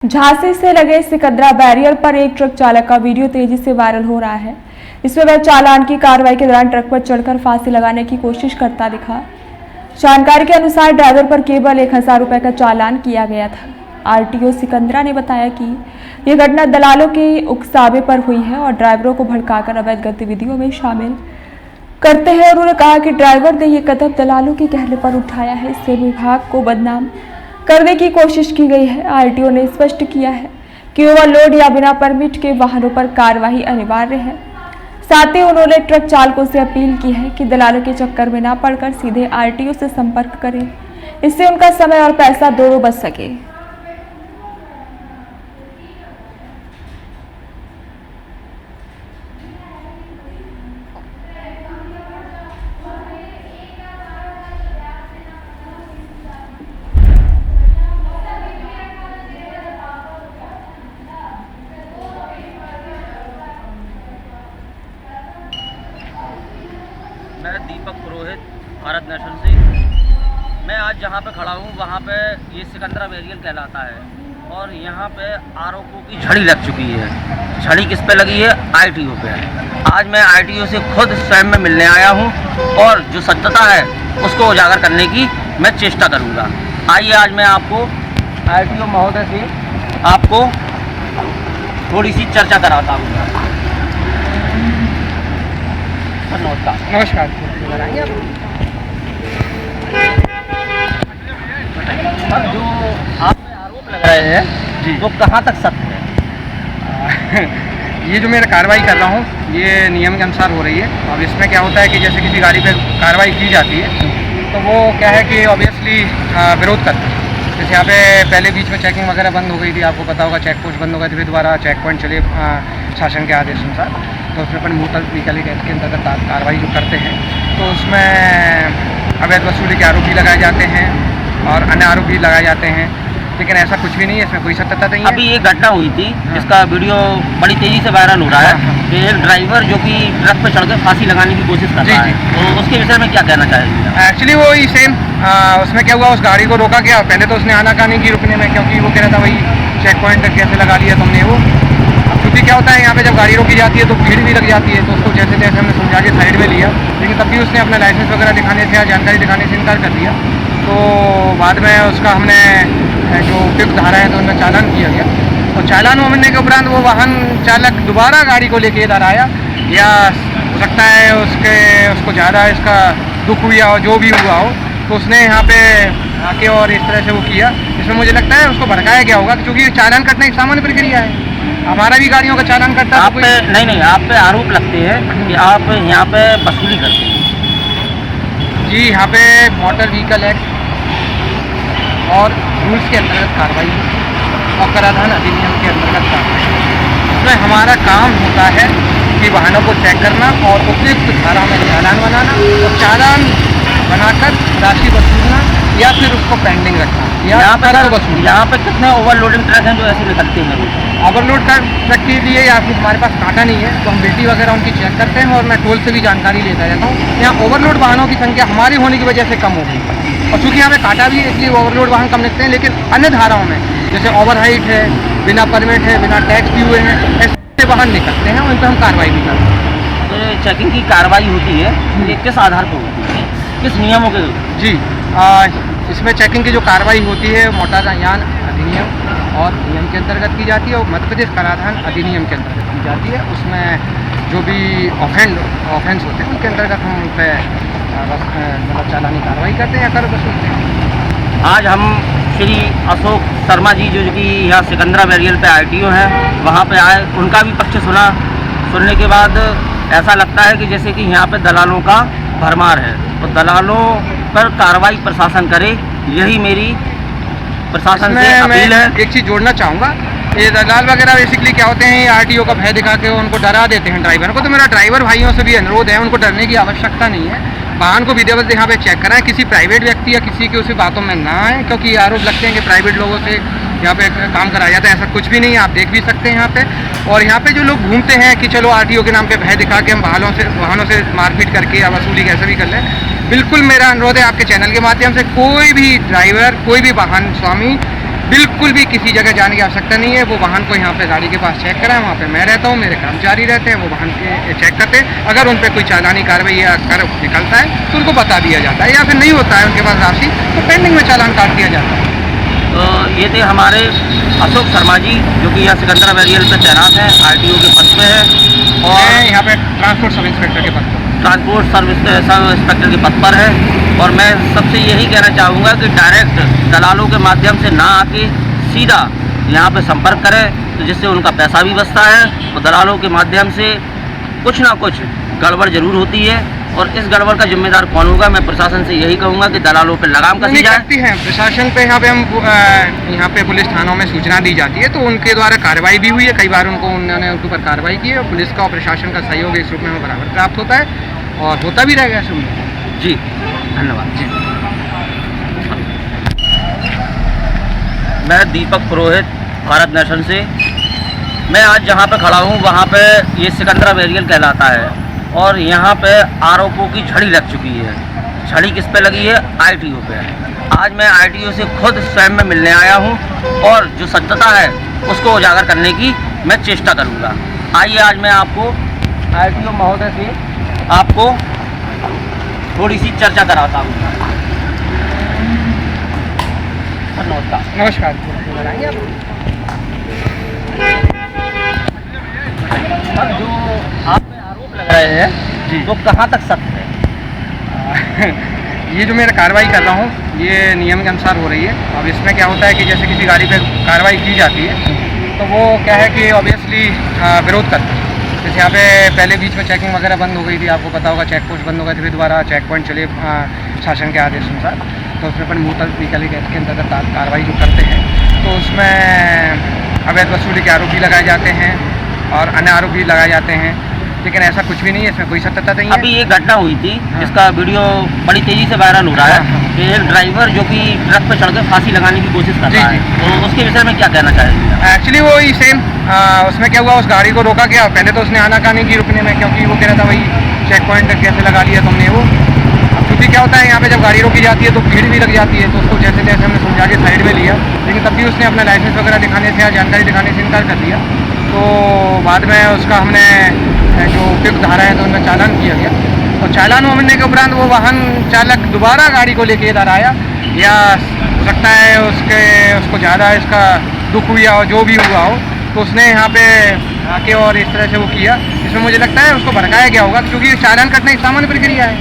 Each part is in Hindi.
झांसी से लगे सिकंदरा बैरियर पर एक ट्रक चालक का वीडियो तेजी से वायरल हो रहा है। इसमें वह चालान की कार्रवाई के दौरान ट्रक पर चढ़कर फांसी लगाने की कोशिश करता दिखा। जानकारी के अनुसार ड्राइवर पर केवल 1000 रुपये का चालान किया गया था। आरटीओ सिकंदरा ने बताया कि यह घटना दलालों के उकसावे पर हुई है और ड्राइवरों को भड़काकर अवैध गतिविधियों में शामिल करते हैं। उन्होंने कहा कि ड्राइवर ने यह कदम दलालों के कहने पर उठाया है, इससे विभाग को बदनाम करने की कोशिश की गई है। आरटीओ ने स्पष्ट किया है कि ओवरलोड या बिना परमिट के वाहनों पर कार्रवाई अनिवार्य है। साथ ही उन्होंने ट्रक चालकों से अपील की है कि दलालों के चक्कर में न पड़कर सीधे आरटीओ से संपर्क करें, इससे उनका समय और पैसा दोनों बच सके। मैं दीपक पुरोहित भारत नेशनल से। मैं आज जहाँ पे खड़ा हूँ वहाँ पे ये सिकंदरा बैरियर कहलाता है और यहाँ पे आरोपों की झड़ी लग चुकी है। झड़ी किस पे लगी है? आरटीओ पे। आज मैं आरटीओ से खुद स्वयं में मिलने आया हूँ और जो सत्यता है उसको उजागर करने की मैं चेष्टा करूँगा। आइए आज मैं आपको आरटीओ महोदय से आपको थोड़ी सी चर्चा कराता हूँ। नमस्कार। अब जो आप आरोप लगा रहे हैं जी, वो कहाँ तक सत्य है? ये जो मैं कार्रवाई कर रहा हूँ ये नियम के अनुसार हो रही है। अब इसमें क्या होता है कि जैसे किसी गाड़ी पे कार्रवाई की जाती है तो वो क्या है कि ऑब्वियसली विरोध करते हैं। जैसे यहाँ पे पहले बीच में चेकिंग वगैरह बंद हो गई थी, आपको पता होगा, चेक पोस्ट बंद हो गए थे, फिर दोबारा चेक पॉइंट चले शासन के आदेश अनुसार। तो उसमें अपन मोटर व्हीकल एक्ट के अंतर्गत कार्रवाई जो करते हैं तो उसमें अवैध वसूली के आरोपी लगाए जाते हैं और अन्य आरोपी लगाए जाते हैं, लेकिन ऐसा कुछ भी नहीं है, इसमें कोई सत्यता नहीं है। अभी ये घटना हुई थी जिसका वीडियो बड़ी तेजी से वायरल हो रहा है कि एक ड्राइवर जो कि ट्रक पर चढ़कर फांसी लगाने की कोशिश कर रहा है, तो उसके विषय में क्या कहना चाहेंगे? एक्चुअली वो ही सेम उसमें क्या हुआ, उस गाड़ी को रोका गया। पहले तो उसने आनाकानी की रुकने में, क्योंकि वो कह रहा था वही चेक पॉइंट कैसे लगा लिया तुमने वो। क्योंकि क्या होता है यहाँ पे जब गाड़ी रोकी जाती है तो भीड़ भी लग जाती है, तो उसको जैसे तैसे हमने समझा के साइड में लिया, लेकिन तब भी उसने अपना लाइसेंस वगैरह दिखाने से या जानकारी दिखाने से इनकार कर दिया। तो बाद में उसका हमने जो उपयुक्त धारा है तो उनका चालान किया गया और चालान होने के उपरांत वो वाहन चालक दोबारा गाड़ी को लेके इधर आया, या हो सकता है उसको ज़्यादा इसका दुख हुआ हो, जो भी हुआ हो, तो उसने यहाँ पे आके और इस तरह से वो किया। इसमें मुझे लगता है उसको भड़काया गया होगा, क्योंकि चालान कटना एक सामान्य प्रक्रिया है। हमारा भी गाड़ियों का चालान करता है। आप पे नहीं, आप पे आरोप लगते हैं कि आप यहाँ पे वसूली करते हैं। जी, यहाँ पे मोटर व्हीकल एक्ट और रूल्स के अंतर्गत कार्रवाई और कराधान अधिनियम के अंतर्गत कार्रवाई। इसमें हमारा काम होता है कि वाहनों को चेक करना और उपयुक्त धारा में चालान बनाना और चालान बनाकर राशि वसूलना या फिर उसको पेंडिंग रखना। यहाँ पे कितने ओवरलोडिंग ट्रक हैं जो ऐसे निकलते हैं? ओवरलोड का ट्रक के लिए या फिर हमारे पास कांटा नहीं है तो हम बिल्टी वगैरह उनकी चेक करते हैं और मैं टोल से भी जानकारी लेता रहता हूँ। यहाँ ओवरलोड वाहनों की संख्या हमारी होने की वजह से कम हो गई और चूँकि यहाँ पे कांटा भी है इसलिए ओवरलोड वाहन कम निकलते हैं, लेकिन अन्य धाराओं में जैसे ओवर हाइट है, बिना परमिट है, बिना टैक्स भी हुए हैं, ऐसे वाहन निकलते हैं, उन पर हम कार्रवाई भी करते हैं। तो चेकिंग की कार्रवाई होती है ये किस आधार पर होती है, किस नियमों के? जी, इसमें चेकिंग की जो कार्रवाई होती है मोटरयान अधिनियम और नियम के अंतर्गत की जाती है और मध्य प्रदेश कराधान अधिनियम के अंतर्गत की जाती है। उसमें जो भी ऑफेंस होते हैं उनके अंतर्गत हम उन पर मतलब चालानी कार्रवाई करते हैं या कर वसूलते हैं। आज हम श्री अशोक शर्मा जी जो कि यहाँ सिकंदरा बैरियर पे आरटीओ हैं वहाँ पे आए, उनका भी पक्ष सुनने के बाद ऐसा लगता है कि जैसे कि यहाँ पे दलालों का भरमार है, तो दलालों पर कार्रवाई प्रशासन करे, यही मेरी प्रशासन से अपील है। एक चीज़ जोड़ना चाहूँगा, ये दलाल वगैरह बेसिकली क्या होते हैं, आरटीओ का भय दिखा के उनको डरा देते हैं ड्राइवर को। तो मेरा ड्राइवर भाइयों से भी अनुरोध है, उनको डरने की आवश्यकता नहीं है। वाहन को विधिवत यहाँ पे चेक कराएं, किसी प्राइवेट व्यक्ति या किसी की उसी बातों में ना आए, क्योंकि आरोप लगते हैं कि प्राइवेट लोगों से यहाँ पे काम कराया जाता है। ऐसा कुछ भी नहीं है, आप देख भी सकते हैं यहाँ पे। और यहाँ पे जो लोग घूमते हैं कि चलो आरटीओ के नाम पे भय दिखा के हम वाहनों से मारपीट करके या वसूली कैसे भी कर लें, बिल्कुल मेरा अनुरोध है आपके चैनल के माध्यम से, कोई भी ड्राइवर, कोई भी वाहन स्वामी बिल्कुल भी किसी जगह जाने की आवश्यकता नहीं है। वो वाहन को यहाँ पे गाड़ी के पास चेक कराएं, वहाँ पे मैं रहता हूँ, मेरे कर्मचारी रहते हैं, वो वाहन के चेक करते हैं। अगर उन पर कोई चालानी कार्रवाई या कर निकलता है तो उनको बता दिया जाता है, या फिर नहीं होता है उनके पास राशि तो पेंडिंग में चालान काट दिया जाता है। तो ये थे हमारे अशोक शर्मा जी, जो कि यहाँ सिकंदरा बैरियल पे तैनात हैं, RTO के पद पे है, और मैं यहाँ पे ट्रांसपोर्ट सब इंस्पेक्टर के पद पर। ट्रांसपोर्ट सब इंस्पेक्टर के पद पर है। और मैं सबसे यही कहना चाहूँगा कि डायरेक्ट दलालों के माध्यम से ना आके सीधा यहाँ पे संपर्क करें, तो जिससे उनका पैसा भी बचता है। और दलालों के माध्यम से कुछ ना कुछ गड़बड़ जरूर होती है, और इस गड़बड़ का जिम्मेदार कौन होगा? मैं प्रशासन से यही कहूँगा कि दलालों पर लगाम कसी जाए। करती है प्रशासन पे, यहाँ पे हम यहाँ पे पुलिस थानों में सूचना दी जाती है, तो उनके द्वारा कार्रवाई भी हुई है। कई बार उन्होंने उनके ऊपर कार्रवाई की है। पुलिस का और प्रशासन का सहयोग इस रूप में हमें बराबर प्राप्त होता है और होता भी रहेगा शुरू में। जी धन्यवाद जी। मैं दीपक पुरोहित, भारत नेशन से। मैं आज जहाँ पे खड़ा हूँ वहाँ पे ये सिकंदरा बैरियल कहलाता है, और यहाँ पे आरोपों की झड़ी लग चुकी है। झड़ी किस पे लगी है? ITO पे। आज मैं ITO से खुद स्वयं में मिलने आया हूँ, और जो सत्यता है उसको उजागर करने की मैं चेष्टा करूँगा। आइए आज मैं आपको ITO महोदय से आपको थोड़ी सी चर्चा कराता हूँ। नमस्कार। नमस्कार। अब जो आप पे आरोप लग रहे हैं जी, तो कहाँ तक सत्य है? ये जो मैं कार्रवाई कर रहा हूँ ये नियम के अनुसार हो रही है। अब इसमें क्या होता है कि जैसे किसी गाड़ी पे कार्रवाई की जाती है तो वो क्या है कि ऑब्वियसली विरोध करते हैं। जैसे यहाँ पे पहले बीच में चेकिंग वगैरह बंद हो गई थी, आपको पता होगा, चेक पोस्ट बंद हो गए थे, फिर दोबारा चेक पॉइंट चले शासन के आदेश अनुसार। तो उसमें अपन मोटर व्हीकल एक्ट के अंतर्गत कार्रवाई जो करते हैं तो उसमें अवैध वसूली के आरोप भी लगाए जाते हैं और अन्य आरोप भी लगाए जाते हैं, लेकिन ऐसा कुछ भी नहीं है, इसमें कोई सत्यता नहीं है। अभी एक घटना हुई थी जिसका वीडियो बड़ी तेजी से वायरल हो रहा है कि एक ड्राइवर जो कि ट्रक पर चढ़कर फांसी लगाने की कोशिश कर रहा है, तो उसके विषय में क्या कहना चाहेंगे? एक्चुअली वो ही सेम उसमें क्या हुआ, उस गाड़ी को रोका गया। पहले तो उसने आनाकानी की रुकने में, क्योंकि वो कह रहा था भाई चेक पॉइंट कैसे लगा लिया तुमने वो। अब क्योंकि क्या होता है यहाँ पे जब गाड़ी रोकी जाती है तो भीड़ भी लग जाती है, तो उसको जैसे जैसे हमने समझा के साइड में लिया, लेकिन तब भी उसने अपना लाइसेंस वगैरह दिखाने से या जानकारी दिखाने से इनकार कर दिया। तो बाद में उसका हमने जो उपयुक्त धारा है तो उनमें चालान किया गया, और चालान होने के उपरांत वो वाहन चालक दोबारा गाड़ी को लेके इधर आया, या हो सकता है उसको ज़्यादा इसका दुख हुआ हो, जो भी हुआ हो, तो उसने यहाँ पे आके और इस तरह से वो किया। इसमें मुझे लगता है उसको भड़काया गया होगा, क्योंकि चालान कटने की सामान्य प्रक्रिया है।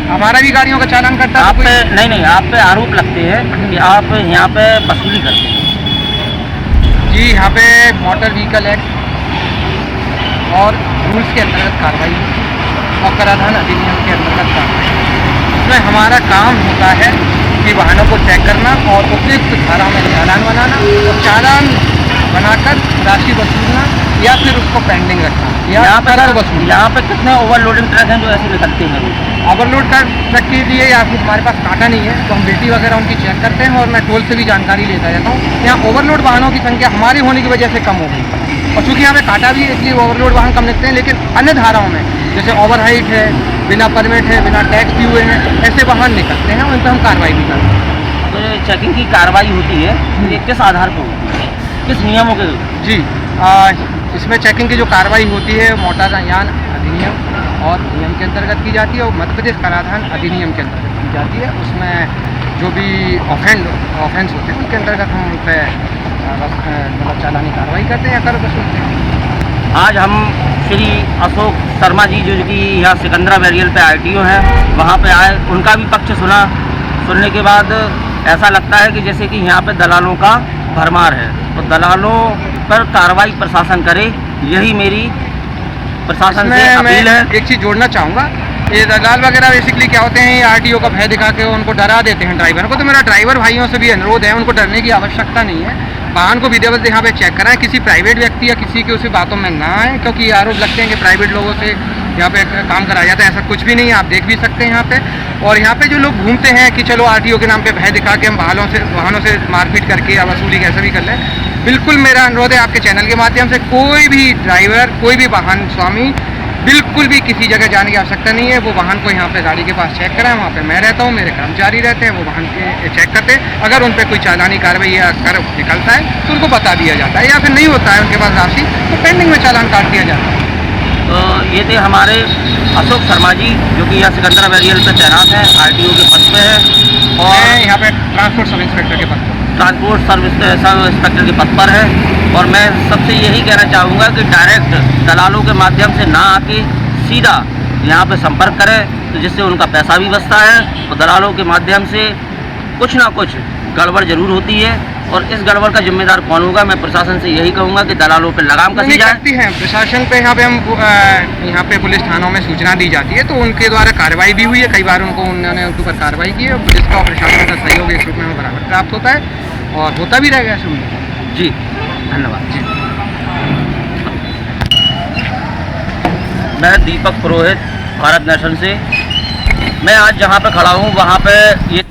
हमारा भी गाड़ियों का चालान कटता है। आप पे नहीं, आप पे आरोप लगते हैं कि आप यहाँ पे वसूली करते हैं। जी, यहाँ पे मोटर व्हीकल एक्ट और रूल्स के अंतर्गत कार्रवाई और कराधान अधिनियम के अंतर्गत कार्रवाई, इसमें हमारा काम होता है कि वाहनों को चेक करना और उपयुक्त धारा में चालान बनाना, और चालान बनाकर राशि वसूलना या फिर उसको पेंडिंग रखना, या करार वसूलना। यहाँ पे कितने ओवरलोडिंग ट्रक हैं जो ऐसे निकलते हैं? ओवरलोड कर ट्रक के लिए या फिर हमारे पास कांटा नहीं है तो हम बेटी वगैरह उनकी चेक करते हैं, और मैं टोल से भी जानकारी लेता रहता हूँ। यहाँ ओवरलोड वाहनों की संख्या हमारी होने की वजह से कम हो गई, और चूँकि यहाँ पे कांटा भी है इसलिए ओवरलोड वाहन कम निकलते हैं। लेकिन अन्य धाराओं में जैसे ओवर हाइट है, बिना परमिट है, बिना टैक्स दिए हुए हैं, ऐसे वाहन निकलते हैं, उन पर हम कार्रवाई भी करते हैं। तो ये चेकिंग की कार्रवाई होती है, ये किस आधार पर होती है, किस नियमों के? जी, इसमें चेकिंग की जो कार्रवाई होती है मोटर यान अधिनियम और नियम के अंतर्गत की जाती है, और मध्य प्रदेश कराधान अधिनियम के अंतर्गत की जाती है। उसमें जो भी ऑफेंस होते हैं उनके अंतर्गत हम उन पर मतलब चालानी कार्रवाई करते हैं या कर वसूलते हैं। आज हम श्री अशोक शर्मा जी जो कि यहाँ सिकंदरा बैरियल पे ITO हैं वहाँ पे आए, उनका भी पक्ष सुनने के बाद ऐसा लगता है कि जैसे कि यहाँ पे दलालों का भरमार है, तो दलालों पर कार्रवाई प्रशासन करे, यही मेरी प्रशासन से अपील है। एक चीज़ जोड़ना चाहूँगा, ये दलाल वगैरह बेसिकली क्या होते हैं, RTO का भय दिखा के उनको डरा देते हैं ड्राइवर को। तो मेरा ड्राइवर भाइयों से भी अनुरोध है, उनको डरने की आवश्यकता नहीं है। वाहन को विधिवत यहाँ पे चेक कराएं, किसी प्राइवेट व्यक्ति या किसी की उसी बातों में ना आए, क्योंकि आरोप लगते हैं कि प्राइवेट लोगों से यहाँ पे काम कराया जाता है। ऐसा कुछ भी नहीं है, आप देख भी सकते हैं यहाँ पे। और यहाँ पे जो लोग घूमते हैं कि चलो RTO के नाम पे भय दिखा के हम वाहनों से मारपीट करके या वसूली कैसे भी कर लें, बिल्कुल मेरा अनुरोध है आपके चैनल के माध्यम से, कोई भी ड्राइवर, कोई भी वाहन स्वामी बिल्कुल भी किसी जगह जाने की आवश्यकता नहीं है। वो वाहन को यहाँ पे गाड़ी के पास चेक कराएं, वहाँ पे मैं रहता हूँ, मेरे कर्मचारी रहते हैं, वो वाहन के चेक करते हैं। अगर उन पर कोई चालानी कार्रवाई या कर निकलता है तो उनको बता दिया जाता है, या फिर नहीं होता है उनके पास राशि तो पेंडिंग में चालान काट दिया जाता है। तो ये थे हमारे अशोक शर्मा जी, जो कि यहाँ सिकंदरा बैरियल पे तैनात हैं, RTO के पद पे हैं, और मैं यहाँ पे ट्रांसपोर्ट सब इंस्पेक्टर के पद पर। ट्रांसपोर्ट सब इंस्पेक्टर के पद पर है। और मैं सबसे यही कहना चाहूँगा कि डायरेक्ट दलालों के माध्यम से ना आके सीधा यहाँ पे संपर्क करें, तो जिससे उनका पैसा भी बचता है, और दलालों के माध्यम से कुछ ना कुछ गड़बड़ जरूर होती है, और इस गड़बड़ का जिम्मेदार कौन होगा? मैं प्रशासन से यही कहूँगा कि दलालों पर लगाम कसी जाए। करती है प्रशासन पे। यहाँ पे हम यहाँ पे पुलिस थानों में सूचना दी जाती है, तो उनके द्वारा कार्रवाई भी हुई है। कई बार उन्होंने उनके ऊपर कार्रवाई की है। पुलिस का और प्रशासन का सहयोग इस रूप में बराबर प्राप्त होता है और होता भी रहेगा शुरू में। जी, धन्यवाद जी। मैं दीपक पुरोहित, भारत नेशन से। मैं आज जहाँ पे खड़ा हूँ वहाँ पे ये